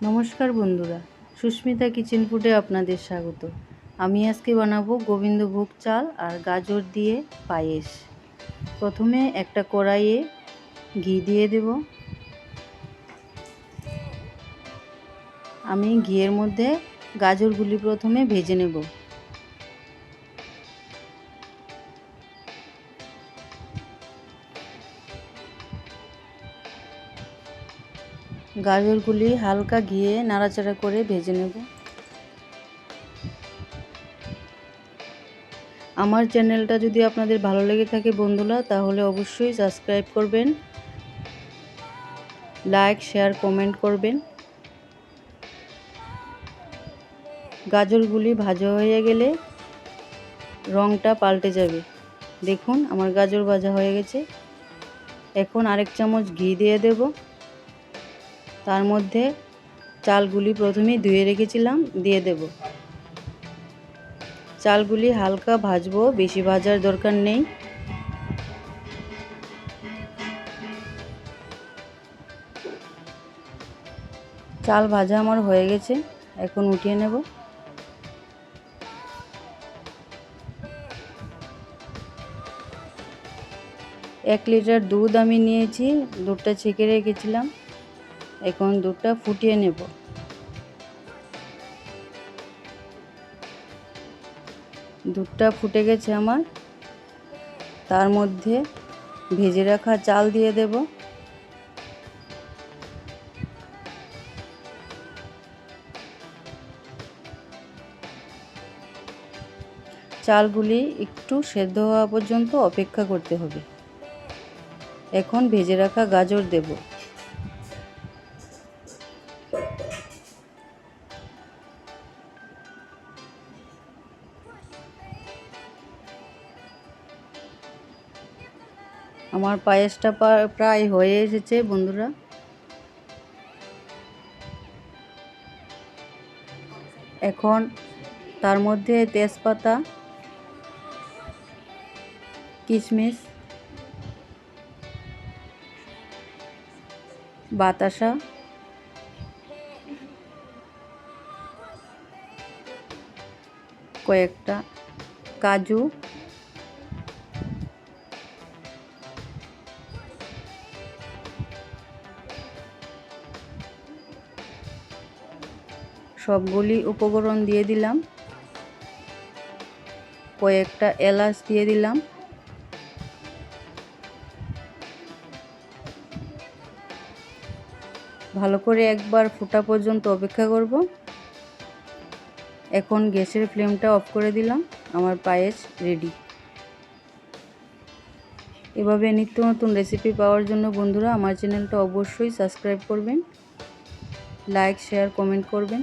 নমস্কার বন্ধুরা, সুস্মিতা কিচেন ফুডে আপনাদের স্বাগত। আমি আজকে বানাবো গোবিন্দভোগ চাল আর গাজর দিয়ে পায়েস। প্রথমে একটা কড়াইয়ে ঘি দিয়ে দেব। আমি ঘিয়ের মধ্যে গাজরগুলি প্রথমে ভেজে নেব। গাজরগুলি হালকা ঘিয়ে নাড়াচাড়া করে ভেজে নেব। আমার চ্যানেলটা যদি আপনাদের ভালো লেগে থাকে বন্ধুরা, তাহলে অবশ্যই সাবস্ক্রাইব করবেন, লাইক শেয়ার কমেন্ট করবেন। গাজরগুলি ভাজা হয়ে গেলে রঙটা পাল্টে যাবে। দেখুন আমার গাজর ভাজা হয়ে গেছে। এখন আরেক চামচ ঘি দিয়ে দেব। তার মধ্যে চালগুলি প্রথমেই ধুয়ে রেখেছিলাম দিয়ে দেব। চালগুলি হালকা ভাজবো, বেশি ভাজার দরকার নেই। চাল ভাজা আমার হয়ে গেছে, এখন উঠিয়ে নেব। এক লিটার দুধ আমি নিয়েছি, দুধটা ছেঁকে রেখেছিলাম। এখন দুধটা ফুটিয়ে নেব। দুধটা ফুটে গেছে আমার। তার মধ্যে ভেজে রাখা চাল দিয়ে দেব। চালগুলি একটু সেদ্ধ হওয়া পর্যন্ত অপেক্ষা করতে হবে। এখন ভেজে রাখা গাজর দেব। আমার পায়েসটা প্রায় হয়ে এসেছে বন্ধুরা। এখন তার মধ্যে তেজপাতা, কিশমিশ, বাতাসা, কয়েকটা কাজু, সবগুলি উপকরণ দিয়ে দিলাম। কয়েকটা এলাচ দিয়ে দিলাম। ভালো করে একবার ফোটা পর্যন্ত অপেক্ষা করব। এখন গ্যাসের ফ্লেমটা অফ করে দিলাম। আমার পায়েস রেডি। এভাবে নিত্য নতুন রেসিপি পাওয়ার জন্য বন্ধুরা আমার চ্যানেলটা অবশ্যই সাবস্ক্রাইব করবেন, লাইক শেয়ার কমেন্ট করবেন।